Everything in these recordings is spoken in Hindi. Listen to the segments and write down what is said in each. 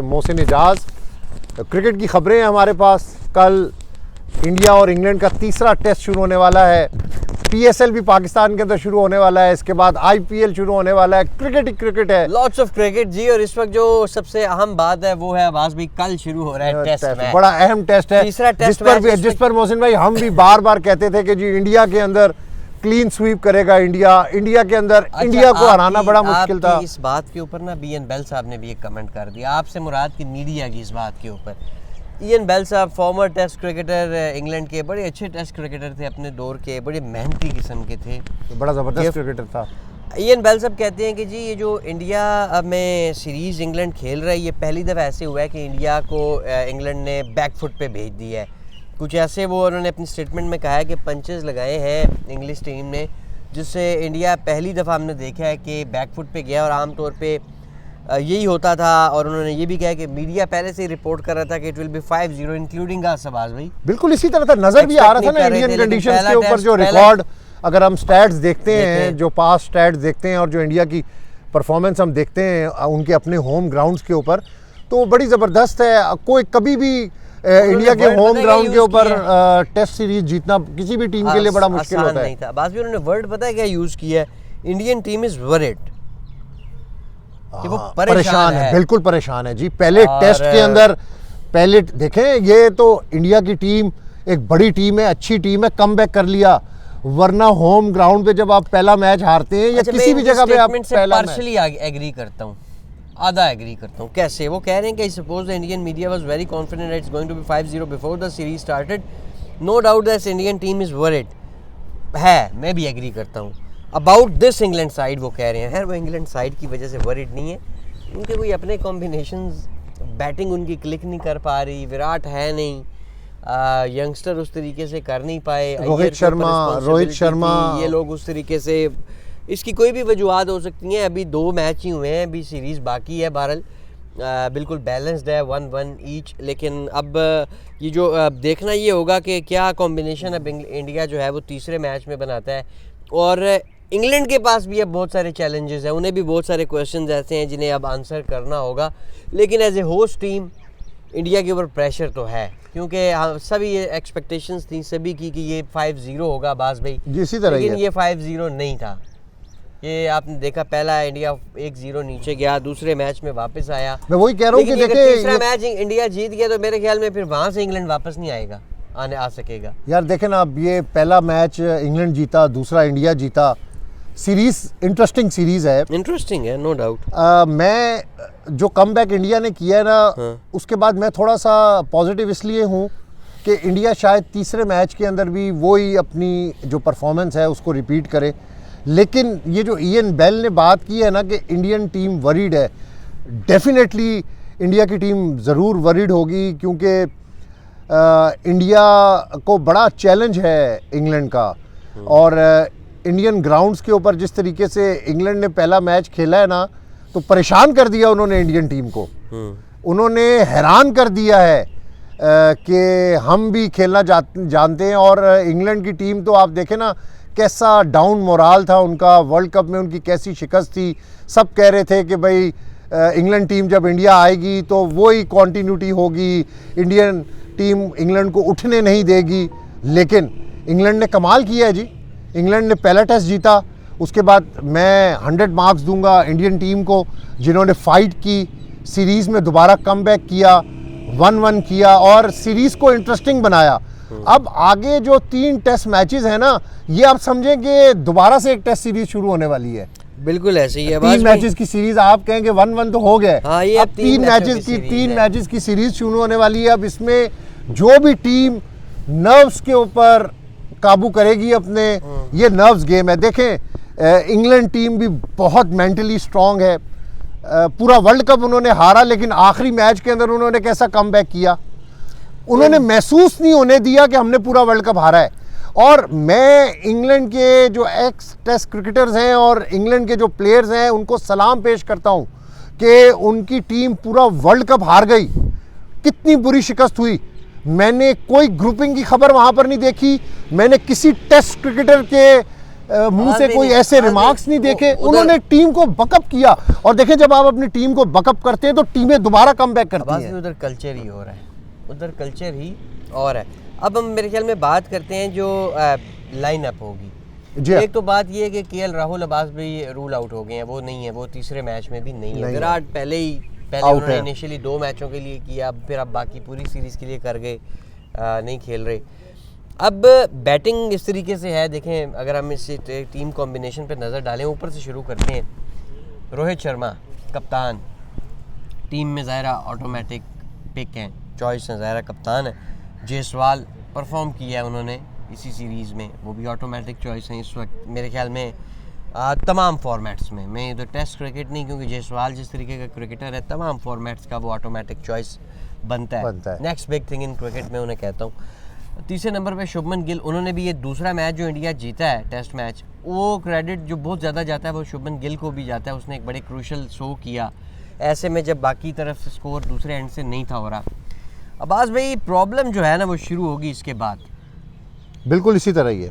मोहसिन एजाज। क्रिकेट की खबरें हैं हमारे पास। कल इंडिया और इंग्लैंड का तीसरा टेस्ट शुरू होने वाला है। पीएसएल भी पाकिस्तान के अंदर शुरू होने वाला है। इसके बाद आईपीएल शुरू होने वाला है। क्रिकेट ही क्रिकेट है, लॉट्स ऑफ क्रिकेट जी। और इस वक्त जो सबसे अहम बात है वो है अब्बास भाई, कल शुरू हो रहा है टेस्ट मैच। बड़ा अहम टेस्ट है, तीसरा टेस्ट जिस पर मोहसिन भाई हम भी बार बार कहते थे कि जी इंडिया के अंदर क्लीन स्वीप करेगा इंडिया के अंदर। इंडिया को हराना बड़ा मुश्किल था। इस बात के ऊपर ना बीएन बेल साहब ने भी एक कमेंट कर दिया, आपसे मुराद की मीडिया की इस बात के ऊपर। ईएन बेल साहब फॉर्मर टेस्ट क्रिकेटर इंग्लैंड के, बड़े अच्छे टेस्ट क्रिकेटर थे अपने दौर के, बड़े मेहनती किस्म के थे, बड़ा ज़बरदस्त क्रिकेटर था। ईएन बेल साहब कहते हैं कि जी ये जो इंडिया में सीरीज़ इंग्लैंड खेल रहा है, ये पहली दफ़ा ऐसे हुआ है कि इंडिया को इंग्लैंड ने बैक फुट पे भेज दिया है। कुछ ऐसे वो उन्होंने अपनी स्टेटमेंट में कहा है कि पंचेस लगाए हैं इंग्लिश टीम ने, जिससे इंडिया पहली दफ़ा हमने देखा है कि बैक फुट पे गया। और आमतौर पे यही होता था। और उन्होंने ये भी कहा कि मीडिया पहले से ही रिपोर्ट कर रहा था कि इट विल बी 5-0 इंक्लूडिंग अस। अब्बास भाई बिल्कुल इसी तरह था, नजर भी आ रहा था ना इंडियन कंडीशंस के ऊपर। जो रिकॉर्ड अगर हम स्टैट्स देखते हैं, जो पास स्टैट्स देखते हैं और जो इंडिया की परफॉर्मेंस हम देखते हैं उनके अपने होम ग्राउंड्स के ऊपर, तो बड़ी ज़बरदस्त है। कोई कभी भी इंडिया के होम ग्राउंड के ऊपर टेस्ट सीरीज जीतना किसी भी टीम के लिए बड़ा मुश्किल होता है। अब्बास भाई उन्होंने वर्ड पता है क्या यूज़ किया है? इंडियन टीम इज़ वरीड, कि वो परेशान है। बिल्कुल परेशान है जी। पहले टेस्ट के अंदर पहले देखें, ये तो इंडिया की टीम एक बड़ी टीम है, अच्छी टीम है, कमबैक कर लिया। वरना होम ग्राउंड पे जब आप पहला मैच हारते हैं या किसी भी जगह पे आप पहला पार्शियली एग्री करता हूँ, आधा एग्री करता हूँ। कैसे? वो कह रहे हैं कि suppose the Indian media was very confident it's going to be 5-0 before the series started, no doubt that Indian team is worried है। मैं भी एग्री करता हूँ अबाउट दिस इंग्लैंड साइड। वो कह रहे हैं वो इंग्लैंड साइड की वजह से वरीड नहीं है, उनके कोई अपने कॉम्बिनेशंस, बैटिंग उनकी क्लिक नहीं कर पा रही, विराट है नहीं, यंगस्टर उस तरीके से कर नहीं पाए, रोहित शर्मा, ये लोग उस तरीके से। इसकी कोई भी वजूहत हो सकती हैं। अभी 2 मैच ही हुए हैं, अभी सीरीज़ बाकी है। बहरहाल बिल्कुल बैलेंस्ड है, 1-1 ईच। लेकिन अब ये जो देखना ये होगा कि क्या कॉम्बिनेशन अब इंडिया जो है वो तीसरे मैच में बनाता है। और इंग्लैंड के पास भी अब बहुत सारे चैलेंजेस हैं, उन्हें भी बहुत सारे क्वेश्चंस ऐसे हैं जिन्हें अब आंसर करना होगा। लेकिन as a host team India के ऊपर प्रेशर तो है, क्योंकि सभी ये एक्सपेक्टेशंस थी सभी की कि ये 5-0 होगा अब्बास भाई, इसी तरह। लेकिन ये 5-0 नहीं था। ये आपने देखा, पहला इंडिया 1-0 नीचे गया, दूसरे मैच में वापस आया। मैं वही कह रहा हूँ कि देखिए तीसरा मैच इंडिया जीत गया तो मेरे ख्याल में फिर वहाँ से इंग्लैंड वापस नहीं आ सकेगा। यार देखें ना, अब ये पहला मैच इंग्लैंड जीता, दूसरा इंडिया जीता। सीरीज इंटरेस्टिंग सीरीज है, इंटरेस्टिंग है, नो डाउट। मैं जो कमबैक इंडिया ने किया है ना, उसके बाद मैं थोड़ा सा पॉजिटिव इसलिए हूँ कि इंडिया शायद तीसरे मैच के अंदर भी वही अपनी जो परफॉर्मेंस है उसको रिपीट करे। लेकिन ये जो ईएन बेल ने बात की है ना कि इंडियन टीम वरीड है, डेफिनेटली इंडिया की टीम ज़रूर वरीड होगी, क्योंकि इंडिया को बड़ा चैलेंज है इंग्लैंड का। और इंडियन ग्राउंड्स के ऊपर जिस तरीके से इंग्लैंड ने पहला मैच खेला है ना, तो परेशान कर दिया उन्होंने इंडियन टीम को। उन्होंने हैरान कर दिया है कि हम भी खेलना जानते हैं। और इंग्लैंड की टीम तो आप देखें ना कैसा डाउन मोराल था उनका, वर्ल्ड कप में उनकी कैसी शिकस्त थी। सब कह रहे थे कि भाई इंग्लैंड टीम जब इंडिया आएगी तो वही कॉन्टीन्यूटी होगी, इंडियन टीम इंग्लैंड को उठने नहीं देगी। लेकिन इंग्लैंड ने कमाल किया है जी। इंग्लैंड ने पहला टेस्ट जीता, उसके बाद मैं 100 मार्क्स दूंगा इंडियन टीम को, जिन्होंने फाइट की, सीरीज़ में दोबारा कमबैक किया, 1-1 किया और सीरीज़ को इंटरेस्टिंग बनाया। अब आगे जो 3 टेस्ट मैचेस हैं ना, ये आप समझें कि दोबारा से एक टेस्ट सीरीज शुरू होने वाली है। बिल्कुल ऐसे ही है। 3 मैचेस की सीरीज, आप कहेंगे 1-1 तो हो गए। हाँ, ये अब 3 मैचेस की सीरीज शुरू होने वाली है। अब इसमें जो भी टीम नर्व्स के ऊपर काबू करेगी अपने, ये नर्व्स गेम है। देखें इंग्लैंड टीम भी बहुत मेंटली स्ट्रांग है। पूरा वर्ल्ड कप उन्होंने हारा, लेकिन आखिरी मैच के अंदर उन्होंने कैसा कमबैक किया। उन्होंने महसूस नहीं होने दिया कि हमने पूरा वर्ल्ड कप हारा है। और मैं इंग्लैंड के जो एक्स टेस्ट क्रिकेटर्स हैं और इंग्लैंड के जो प्लेयर्स हैं उनको सलाम पेश करता हूं कि उनकी टीम पूरा वर्ल्ड कप हार गई। कितनी बुरी शिकस्त हुई। मैंने कोई ग्रुपिंग की खबर वहाँ पर नहीं देखी। मैंने किसी टेस्ट क्रिकेटर के मुंह से नहीं, कोई नहीं, ऐसे रिमार्क्स नहीं देखे, उधर- उन्होंने टीम को बकअप किया। और देखें, जब आप अपनी टीम को बकअप करते हैं तो टीमें दोबारा कम बैक करती आवाज हैं। में उधर कल्चर ही हो रहा है, उधर कल्चर ही और है। अब हम मेरे ख्याल में बात करते हैं जो लाइनअप होगी। जी हाँ। एक तो बात ये है कि केएल राहुल अब्बास भाई रूल आउट हो गए हैं, वो नहीं है, वो तीसरे मैच में भी नहीं है। नहीं है। विराट पहले Out उन्होंने है। इनिशियली 2 मैचों के लिए किया, अब फिर अब बाकी पूरी सीरीज के लिए कर गए, नहीं खेल रहे। अब बैटिंग इस तरीके से है, देखें अगर हम इस टीम कॉम्बिनेशन पे नज़र डालें, ऊपर से शुरू करते हैं। रोहित शर्मा कप्तान, टीम में ज़ाहिरा ऑटोमेटिक पिक हैं, चॉइस है, ज़ाहिरा कप्तान है। जायसवाल परफॉर्म किया है उन्होंने इसी सीरीज़ में, वो भी ऑटोमेटिक चॉइस है इस वक्त मेरे ख्याल में तमाम फॉर्मेट्स में। मैं इधर टेस्ट क्रिकेट नहीं, क्योंकि जायसवाल जिस तरीके का क्रिकेटर है, तमाम फॉर्मेट्स का वो ऑटोमेटिक चॉइस बनता है। Next big thing in cricket में उन्हें कहता हूँ। तीसरे नंबर पे शुभमन गिल, उन्होंने भी ये दूसरा मैच जो इंडिया जीता है टेस्ट मैच, वो क्रेडिट जो बहुत ज़्यादा जाता है वो शुभमन गिल को भी जाता है। उसने एक बड़े क्रूशल शो किया ऐसे में जब बाकी तरफ से स्कोर दूसरे एंड से नहीं था हो रहा। अब्बास भाई प्रॉब्लम जो है ना वो शुरू होगी इसके बाद, बिल्कुल इसी तरह ही है।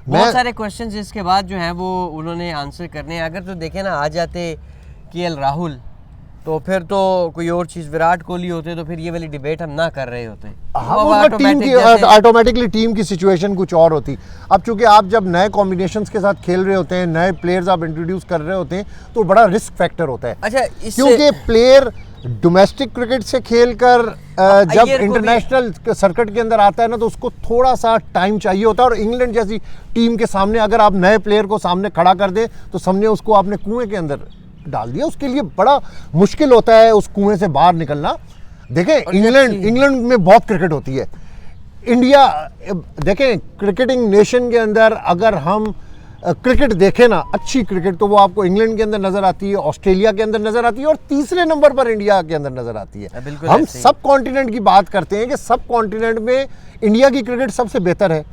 बहुत सारे क्वेश्चंस इसके बाद जो हैं वो उन्होंने आंसर करने हैं। अगर तो देखें ना, आ जाते केएल राहुल तो फिर तो कोई और चीज़, विराट कोहली होते तो फिर ये वाली डिबेट हम ना कर रहे होते। ऑटोमेटिकली टीम की सिचुएशन कुछ और होती। अब चूंकि आप जब नए कॉम्बिनेशंस के साथ खेल रहे होते हैं, नए प्लेयर्स आप इंट्रोड्यूस कर रहे होते हैं, तो बड़ा रिस्क फैक्टर होता है। अच्छा, क्योंकि प्लेयर डोमेस्टिक क्रिकेट से खेलकर जब इंटरनेशनल सर्किट के अंदर आता है ना, तो उसको थोड़ा सा टाइम चाहिए होता है। और इंग्लैंड जैसी टीम के सामने अगर आप नए प्लेयर को सामने खड़ा कर दें तो समझे उसको आपने कुएं के अंदर डाल दिया। उसके लिए बड़ा मुश्किल होता है उस कुएं से बाहर निकलना। देखें, इंग्लैंड में बहुत क्रिकेट होती है। इंडिया, देखें क्रिकेटिंग नेशन के अंदर अगर हम क्रिकेट देखें ना, अच्छी क्रिकेट, तो वो आपको इंग्लैंड के अंदर नजर आती है, ऑस्ट्रेलिया के अंदर नजर आती है, और तीसरे नंबर पर इंडिया के अंदर नजर आती है। हम सब कॉन्टिनेंट की बात करते हैं कि सब कॉन्टिनेंट में इंडिया की क्रिकेट सबसे बेहतर है।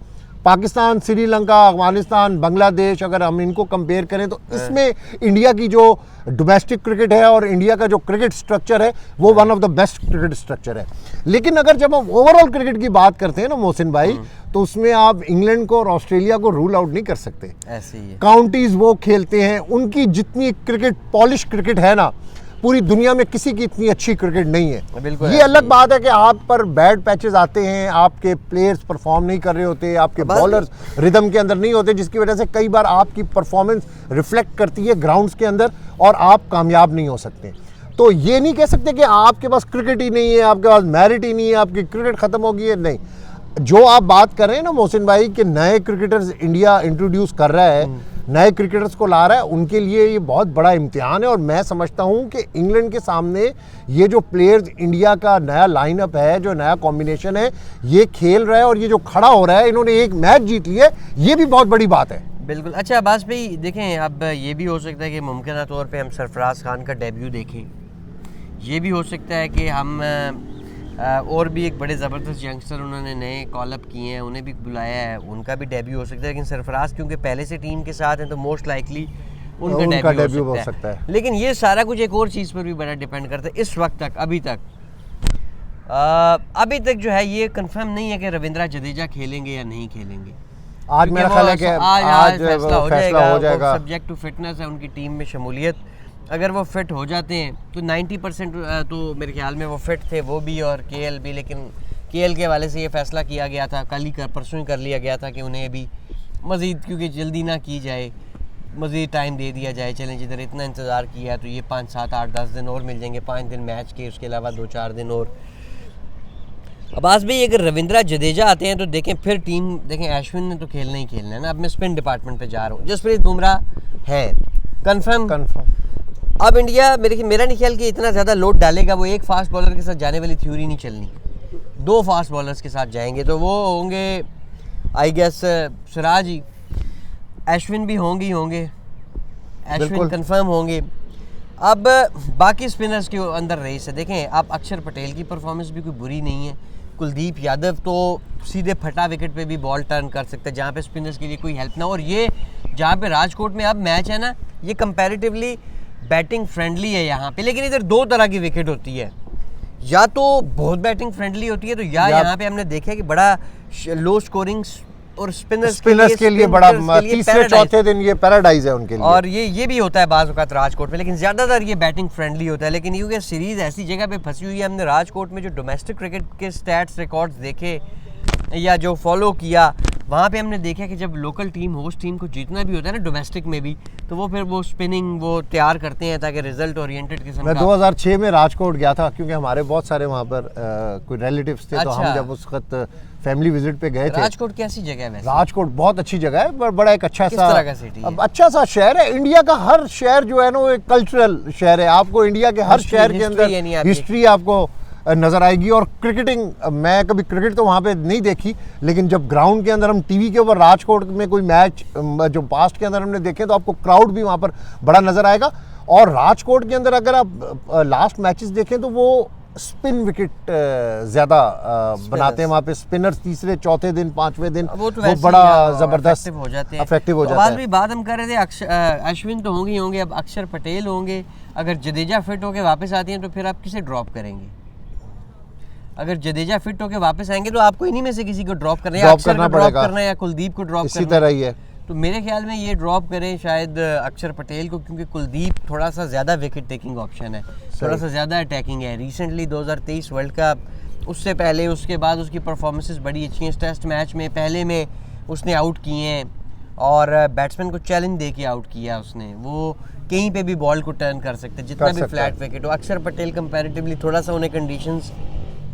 पाकिस्तान, श्रीलंका, अफगानिस्तान, बांग्लादेश, अगर हम इनको कंपेयर करें तो इसमें इंडिया की जो डोमेस्टिक क्रिकेट है और इंडिया का जो क्रिकेट स्ट्रक्चर है वो one of the best cricket structure है। लेकिन अगर जब हम ओवरऑल क्रिकेट की बात करते हैं ना मोहसिन भाई, तो उसमें आप इंग्लैंड को और ऑस्ट्रेलिया को रूल आउट नहीं कर सकते। ऐसे ही है। काउंटीज वो खेलते हैं, उनकी जितनी क्रिकेट पॉलिश क्रिकेट है ना, पूरी दुनिया में किसी की इतनी अच्छी क्रिकेट नहीं है। ये अलग बात है कि आप पर बैड पैचेस आते हैं, आपके प्लेयर्स परफॉर्म नहीं कर रहे होते, आपके बॉलर्स रिदम के अंदर नहीं होते, जिसकी वजह से कई बार आपकी परफॉर्मेंस रिफ्लेक्ट करती है ग्राउंड्स के अंदर और आप कामयाब नहीं हो सकते। तो ये नहीं कह सकते कि आपके पास क्रिकेट ही नहीं है, आपके पास मेरिट ही नहीं है, आपकी क्रिकेट खत्म हो गई है। नहीं, जो आप बात कर रहे हैं ना मोहसिन भाई कि नए क्रिकेटर्स इंडिया इंट्रोड्यूस कर रहा है, नए क्रिकेटर्स को ला रहा है, उनके लिए ये बहुत बड़ा इम्तिहान है। और मैं समझता हूँ कि इंग्लैंड के सामने ये जो प्लेयर्स, इंडिया का नया लाइनअप है, जो नया कॉम्बिनेशन है, ये खेल रहा है और ये जो खड़ा हो रहा है, इन्होंने एक मैच जीत लिया है, ये भी बहुत बड़ी बात है। बिल्कुल। अच्छा अब्बास भाई देखें, अब ये भी हो सकता है कि मुमकिन तौर पे हम सरफराज खान का डेब्यू देखें, ये भी हो सकता है कि हम और भी एक बड़े ज़बरदस्त यंगस्टर उन्होंने नए कॉलअप किए हैं, उन्हें भी बुलाया है, उनका भी डेब्यू हो सकता है। लेकिन सरफराज क्योंकि पहले से टीम के साथ हैं तो मोस्ट लाइकली उनका डेब्यू हो सकता है। लेकिन ये सारा कुछ एक और चीज़ पर भी बड़ा डिपेंड करता है। इस वक्त तक अभी तक जो है ये कंफर्म नहीं है कि रविंद्र जडेजा खेलेंगे या नहीं खेलेंगे। आज मेरा ख्याल है कि आज फैसला हो जाएगा। सब्जेक्ट टू फिटनेस है उनकी टीम में शमूलियत। अगर वो फिट हो जाते हैं तो 90% तो मेरे ख्याल में वो फिट थे, वो भी और केएल भी। लेकिन केएल के हवाले से ये फैसला किया गया था, परसों ही कर लिया गया था कि उन्हें अभी मज़ीद, क्योंकि जल्दी ना की जाए, मज़ीद टाइम दे दिया जाए। चलें, जिधर इतना इंतज़ार किया तो ये 5, 7, 8, 10 दिन और मिल जाएंगे, 5 दिन मैच के, उसके अलावा 2-4 दिन और। अब्बास भाई अगर रविंद्र जडेजा आते हैं तो देखें फिर टीम, देखें अश्विन ने तो खेलना ही खेलना है ना। अब मैं स्पिन डिपार्टमेंट पे जा रहा हूँ, जसप्रीत बुमराह है कंफर्म। अब इंडिया मेरा नहीं ख्याल कि इतना ज़्यादा लोड डालेगा। वो एक फास्ट बॉलर के साथ जाने वाली थ्योरी नहीं चलनी, 2 फास्ट बॉलर्स के साथ जाएंगे तो वो होंगे आई गेस सिराज ही, अश्विन भी होंगे, अश्विन कंफर्म होंगे। अब बाकी स्पिनर्स के अंदर रेस है। देखें आप अक्षर पटेल की परफॉर्मेंस भी कोई बुरी नहीं है, कुलदीप यादव तो सीधे फटा विकेट पे भी बॉल टर्न कर सकता है जहाँ पे स्पिनर्स के लिए कोई हेल्प ना हो। और ये जहाँ पे राजकोट में अब मैच है ना, ये कंपैरेटिवली बैटिंग फ्रेंडली है यहाँ पे। लेकिन इधर 2 तरह की विकेट होती है, या तो बहुत बैटिंग फ्रेंडली होती है, तो या यहाँ पे हमने देखा कि बड़ा लो स्कोरिंग और स्पिनर्स के लिए बड़ा तीसरे चौथे दिन ये पैराडाइज है उनके लिए। और ये भी होता है बाज़ औक़ात राजकोट में, लेकिन ज़्यादातर ये बैटिंग फ्रेंडली होता है। लेकिन क्योंकि सीरीज़ ऐसी जगह पे फंसी हुई है, हमने राजकोट में जो डोमेस्टिक क्रिकेट के स्टैट्स रिकॉर्ड्स देखे या जो फॉलो किया, वहाँ पे हमने देखा कि जब लोकल टीम होस्ट टीम को जीतना भी होता है ना डोमेस्टिक में भी, तो वो फिर वो स्पिनिंग वो तैयार करते हैं ताकि रिजल्ट ओरिएंटेड किस्म मैं का। 2006 में राजकोट गया था क्योंकि हमारे बहुत सारे वहाँ पर कोई रिलेटिव्स थे। तो हम अच्छा। जब उस वक्त फैमिली विजिट पे गए थे। राजकोट कैसी जगह है वैसे? राजकोट बहुत अच्छी जगह है, बड़ा एक अच्छा किस सा तरह का सिटी है? अब अच्छा सा शहर है। इंडिया का हर शहर जो है ना वो एक कल्चरल शहर है। आपको इंडिया के हर शहर के अंदर यानी आपकी- हिस्ट्री आपको नजर आएगी। और क्रिकेटिंग, मैं कभी क्रिकेट तो वहाँ पे नहीं देखी, लेकिन जब ग्राउंड के अंदर हम टीवी के ऊपर राजकोट में कोई मैच जो पास्ट के अंदर हमने देखे तो आपको क्राउड भी वहाँ पर बड़ा नजर आएगा। और राजकोट के अंदर अगर आप लास्ट मैचेस देखें तो वो स्पिन विकेट ज़्यादा बनाते हैं वहाँ पे। स्पिनर्स तीसरे चौथे दिन पांचवें दिन वो तो वो वैसे बड़ा ही, ज़बरदस्त effective हो जाते हैं। इफेक्टिव हो तो जाता आज है। भी बात हम कर रहे थे अश्विन तो होंगे ही होंगे, अब अक्षर पटेल होंगे। अगर जडेजा फिट होके वापस आती हैं तो फिर आप किसे ड्रॉप करेंगे? अगर जडेजा फिट होके वापस आएंगे तो आपको इन्हीं में से किसी को ड्रॉप करना है, या अक्षर को ड्रॉप करना है या कुलदीप को ड्रॉप इसी करना तरह है। ही है। तो मेरे ख्याल में ये ड्रॉप करें शायद अक्षर पटेल को, क्योंकि कुलदीप थोड़ा सा ज़्यादा विकेट टेकिंग ऑप्शन है, थोड़ा सा ज़्यादा अटैकिंग है। रिसेंटली 2023 वर्ल्ड कप, उससे पहले उसके बाद उसकी परफॉर्मेंसेस बड़ी अच्छी हैं। टेस्ट मैच में पहले में उसने आउट किए हैं और बैट्समैन को चैलेंज दे के आउट किया उसने। वो कहीं पे भी बॉल को टर्न कर सकते, जितना भी फ्लैट विकेट हो। अक्षर पटेल कंपैरेटिवली थोड़ा सा उन्हें कंडीशंस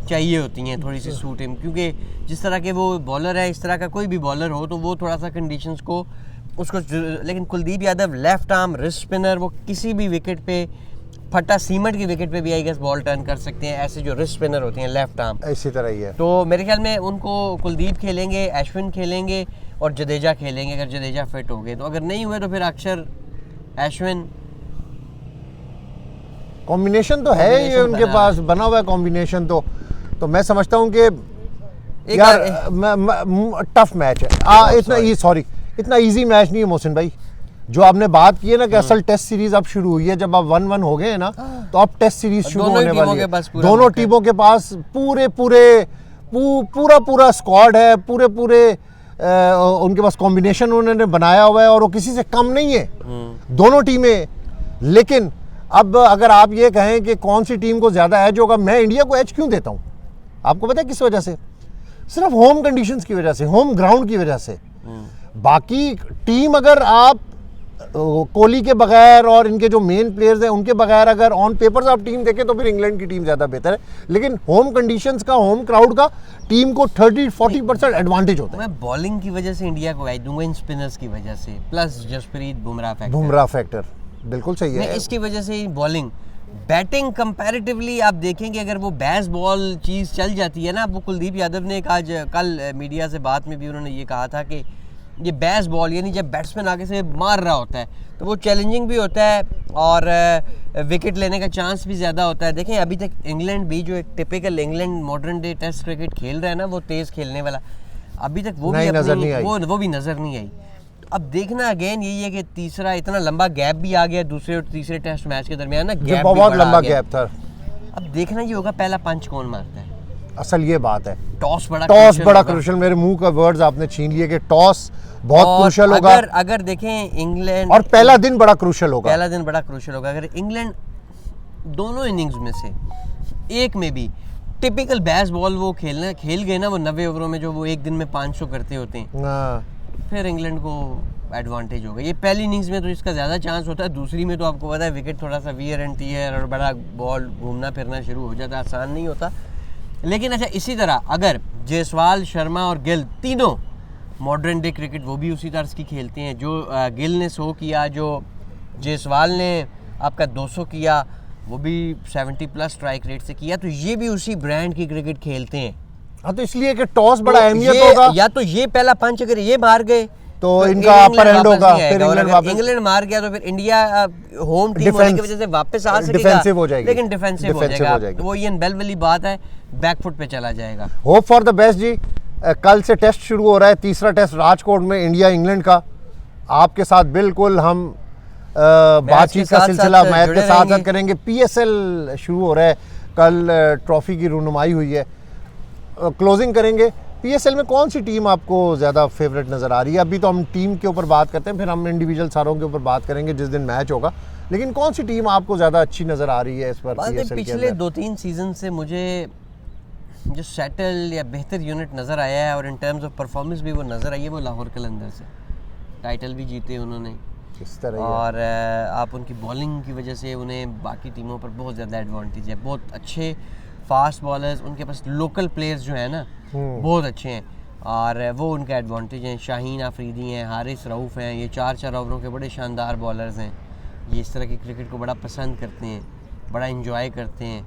चाहिए होती हैं थोड़ी सी सूट हिम, क्योंकि जिस तरह के वो बॉलर है, इस तरह का कोई भी बॉलर हो तो वो थोड़ा सा कंडीशंस को उसको। लेकिन Kuldeep Yadav left arm wrist spinner, वो किसी भी विकेट पे, फटा सीमेंट की विकेट पे भी आई गेस बॉल टर्न कर सकते हैं, ऐसे जो रिस्ट स्पिनर होते हैं लेफ्ट आर्म। इसी तरह ही है। तो मेरे ख्याल में उनको कुलदीप खेलेंगे, अश्विन खेलेंगे और जडेजा खेलेंगे अगर जडेजा फिट हो गए तो। अगर नहीं हुए तो फिर अक्षर अश्विन कॉम्बिनेशन तो है ये उनके पास बना हुआ है कॉम्बिनेशन। तो मैं समझता हूँ कि यार टफ मैच है। इतना इजी मैच नहीं है मोहसिन भाई। जो आपने बात की है ना कि असल टेस्ट सीरीज अब शुरू हुई है, जब आप 1-1 हो गए हैं ना तो अब टेस्ट सीरीज शुरू होने वाली है। दोनों टीमों के पास पूरा स्क्वाड है, पूरे उनके पास कॉम्बिनेशन उन्होंने बनाया हुआ है और वो किसी से कम नहीं है दोनों टीमें। लेकिन अब अगर आप ये कहें कि कौन सी टीम को ज़्यादा एज होगा, मैं इंडिया को एज क्यों देता हूँ आपको पता है किस वजह से? सिर्फ होम कंडीशंस की वजह से, होम ग्राउंड की वजह से। बाकी टीम अगर आप कोहली के बगैर और इनके जो मेन प्लेयर्स हैं उनके बगैर अगर ऑन पेपर्स आप टीम देखें तो फिर इंग्लैंड की टीम ज़्यादा बेहतर है। लेकिन होम कंडीशंस का, होम क्राउड का टीम को 30-40% एडवांटेज होता है। मैं बॉलिंग की वजह से इंडिया को एज दूंगा, इन स्पिनर्स की वजह से, प्लस जसप्रीत बुमराह फैक्टर बिल्कुल सही है। इसकी वजह से बॉलिंग। बैटिंग कंपैरेटिवली आप देखेंगे अगर वो बैस बॉल चीज़ चल जाती है ना, वो कुलदीप यादव ने आज कल मीडिया से बात में भी उन्होंने ये कहा था कि ये बैस बॉल यानी जब बैट्समैन आगे से मार रहा होता है तो वो चैलेंजिंग भी होता है और विकेट लेने का चांस भी ज़्यादा होता है। देखें अभी तक इंग्लैंड भी जो एक typical England modern day test cricket खेल रहा है ना, वो तेज़ खेलने वाला, अभी तक वो भी नजर नहीं आई। वो भी नज़र नहीं आई। अब देखना अगेन यही है कि तीसरा इतना लंबा गैप भी आ गया दूसरे और तीसरे टेस्ट मैच के दरमियान ना, गैप बहुत लंबा गैप था। अब देखना ये होगा पहला पंच कौन मारता है। असल ये बात है, टॉस बड़ा क्रूशियल। मेरे मुंह का वर्ड्स आपने छीन लिए कि टॉस बहुत क्रूशियल होगा। अगर देखें इंग्लैंड, और पहला दिन बड़ा क्रूशियल होगा। अगर इंग्लैंड दोनों इनिंग्स में से एक में भी टिपिकल बैस बॉल वो खेल गए ना, वो 90 ओवरों में जो वो एक दिन में 500 करते होते हैं, फिर इंग्लैंड को एडवांटेज होगा। ये पहली इनिंग्स में तो इसका ज़्यादा चांस होता है, दूसरी में तो आपको पता है विकेट थोड़ा सा वियर एंड टीयर और बड़ा बॉल घूमना फिरना शुरू हो जाता है, आसान नहीं होता। लेकिन अच्छा इसी तरह अगर जायसवाल, शर्मा और गिल तीनों मॉडर्न डे क्रिकेट वो भी उसी तरह की खेलते हैं, जो गिल ने 100 किया, जो जायसवाल ने आपका 200 किया, वो भी 70+ स्ट्राइक रेट से किया, तो ये भी उसी ब्रांड की क्रिकेट खेलते हैं। हाँ तो इसलिए कि टॉस बड़ा अहमियत होगा। या तो ये पहला पंच अगर ये मार गए तो इनका अपर एंड होगा, फिर इंग्लैंड मार गया तो फिर इंडिया होम टीम होने की वजह से वापस आ सकेगा, डिफेंसिव हो जाएगी, लेकिन डिफेंसिव हो जाएगा। वो इयन बेल वाली बात है, बैकफुट पे चला जाएगा। होप फॉर द बेस्ट जी। कल से टेस्ट शुरू हो रहा है, तीसरा टेस्ट राजकोट में इंडिया इंग्लैंड का। आपके साथ बिल्कुल हम बातचीत का सिलसिला मैच के साथ साथ करेंगे। PSL शुरू हो रहा है, कल ट्रॉफी की रुनुमाई हुई है, क्लोजिंग करेंगे पीएसएल में कौन सी टीम आपको ज़्यादा फेवरेट नज़र आ रही है? अभी तो हम टीम के ऊपर बात करते हैं, फिर हम इंडिविजुअल सारों के ऊपर बात करेंगे जिस दिन मैच होगा, लेकिन कौन सी टीम आपको ज़्यादा अच्छी नज़र आ रही है इस बार पीएसएल के पिछले अंदर? 2-3 सीज़न से मुझे जो सेटल या बेहतर यूनिट नज़र आया है और इन टर्म्स ऑफ परफॉर्मेंस भी वो नज़र आई है, वो लाहौर कलंदर से। टाइटल भी जीते उन्होंने, इस तरह और आप उनकी बॉलिंग की वजह से उन्हें बाकी टीमों पर बहुत ज़्यादा एडवांटेज है। बहुत अच्छे फास्ट बॉलर्स, उनके पास लोकल प्लेयर्स जो है ना बहुत अच्छे हैं, और वो उनका एडवांटेज है। शाहीन आफरीदी हैं, हारिस रऊफ़ हैं, ये 4 ओवरों के बड़े शानदार बॉलर्स हैं। ये इस तरह की क्रिकेट को बड़ा पसंद करते हैं, बड़ा इंजॉय करते हैं,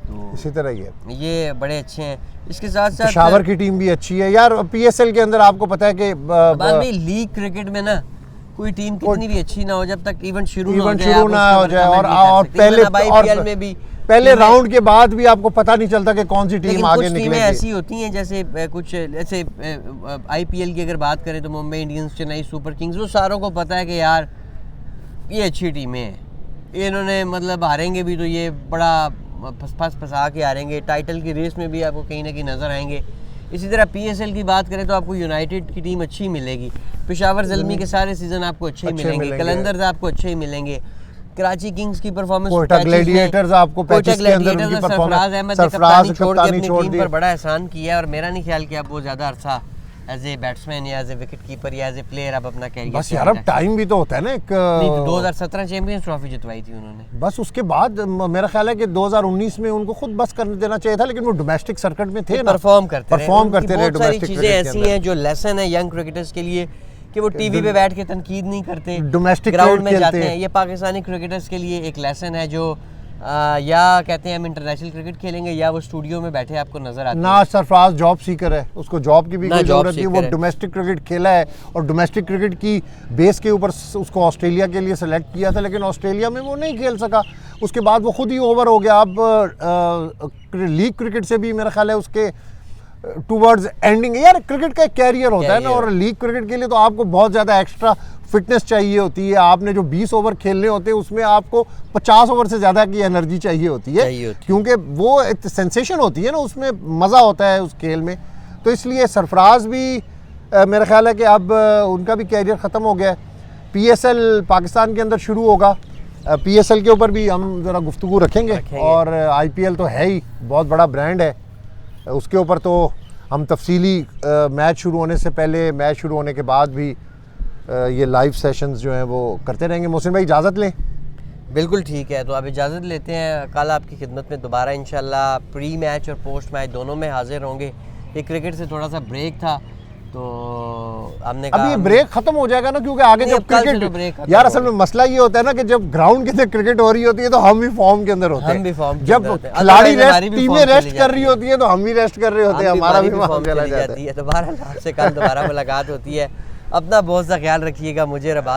तो इसी तरह ही है। ये बड़े अच्छे हैं। इसके साथ साथ पेशावर की टीम भी अच्छी है यार। पीएसएल के अंदर आपको पता है कि बाद में लीग क्रिकेट में ना कोई टीम कितनी भी अच्छी ना हो, जब तक इवेंट शुरू ना हो जाए और पहले राउंड के बाद भी आपको पता नहीं चलता कि कौन सी टीम आगे निकलेगी। टीमें ऐसी होती हैं जैसे कुछ ऐसे आईपीएल की अगर बात करें तो Mumbai Indians, Chennai super Kings, वो सारों को पता है कि यार ये अच्छी टीमें हैं, इन्होंने मतलब हारेंगे भी तो ये बड़ा फंसा के हारेंगे। टाइटल की रेस में भी आपको कहीं ना कहीं नज़र आएंगे। इसी तरह पीएसएल की बात करें तो आपको यूनाइटेड की टीम अच्छी मिलेगी, पेशावर ज़ल्मी के सारे सीज़न आपको अच्छे मिलेंगे, कलंदर्स आपको अच्छे ही मिलेंगे, कराची किंग्स की परफॉर्मेंस, कोयटा ग्लैडिएटर्स आपको पैचेस के अंदर उनकी सरफराज अहमद ने कप्तानी छोड़ के अपनी टीम पर बड़ा एहसान किया है, और मेरा नहीं ख्याल कि अब वो ज़्यादा अरसा एज ए बैट्समैन या एज ए विकेट कीपर या एज ए प्लेयर अब अपना कैरियर। बस यार अब टाइम भी तो होता है ना। एक 2017 चैंपियंस ट्रॉफी जितवाई थी उन्होंने, बस उसके बाद मेरा ख्याल है कि 2019 में उनको खुद बस करने देना चाहिए था, लेकिन वो डोमेस्टिक सर्किट में थे ना, परफॉर्म करते रहे। बहुत सारी चीज़ें ऐसी हैं जो लेसन है यंग क्रिकेटर्स के लिए कि वो टीवी पे बैठ के तनकीद नहीं करते, डोमेस्टिक ग्राउंड में जाते हैं। ये पाकिस्तानी क्रिकेटर्स के लिए एक लेसन है जो या कहते हैं हम इंटरनेशनल क्रिकेट खेलेंगे या वो स्टूडियो में बैठे आपको नजर आते हैं। ना सरफराज जॉब सीकर है, उसको जॉब की भी कोई जरूरत नहीं, वो डोमेस्टिक क्रिकेट खेला है और डोमेस्टिक क्रिकेट की बेस के ऊपर उसको ऑस्ट्रेलिया के लिए सेलेक्ट किया था, लेकिन ऑस्ट्रेलिया में वो नहीं खेल सका। उसके बाद वो खुद ही ओवर हो गया। अब लीग क्रिकेट से भी मेरा ख्याल है उसके टूवर्ड्स एंडिंग। यार क्रिकेट का एक कैरियर होता है ना, और लीग क्रिकेट के लिए तो आपको बहुत ज़्यादा एक्स्ट्रा फिटनेस चाहिए होती है। आपने जो 20 ओवर खेलने होते हैं उसमें आपको 50 ओवर से ज़्यादा की एनर्जी चाहिए होती है, क्योंकि वो एक सेंसेशन होती है ना, उसमें मज़ा होता है उस खेल में। तो इसलिए सरफराज भी मेरा ख्याल है कि अब उनका भी कैरियर ख़त्म हो गया है। पीएसएल पाकिस्तान के अंदर शुरू होगा, पीएसएल के ऊपर भी हम ज़रा गुफ्तगू रखेंगे। और आईपीएल तो है ही, बहुत बड़ा ब्रांड है, उसके ऊपर तो हम तफसीली मैच शुरू होने से पहले, मैच शुरू होने के बाद भी ये लाइव सेशंस जो हैं वो करते रहेंगे। मोहसिन भाई इजाज़त लें? बिल्कुल ठीक है, तो आप इजाज़त लेते हैं। कल आपकी खिदमत में दोबारा इंशाल्लाह प्री मैच और पोस्ट मैच दोनों में हाजिर होंगे। ये क्रिकेट से थोड़ा सा ब्रेक था, तो हमने कहा अब ये ब्रेक खत्म हो जाएगा ना, क्योंकि आगे जब क्रिकेट यार असल में मसला ये होता है ना कि जब ग्राउंड के अंदर क्रिकेट हो रही होती है तो हम भी फॉर्म के अंदर होते हैं, जब खिलाड़ी रेस्ट, टीमें रेस्ट कर रही होती है तो हम भी रेस्ट कर रहे होते हैं, हमारा भी फॉर्म चला जाता है। दोबारा आपसे कल दोबारा मुलाकात होती है। अपना बहुत सा ख्याल रखिएगा। मुझे अब्बास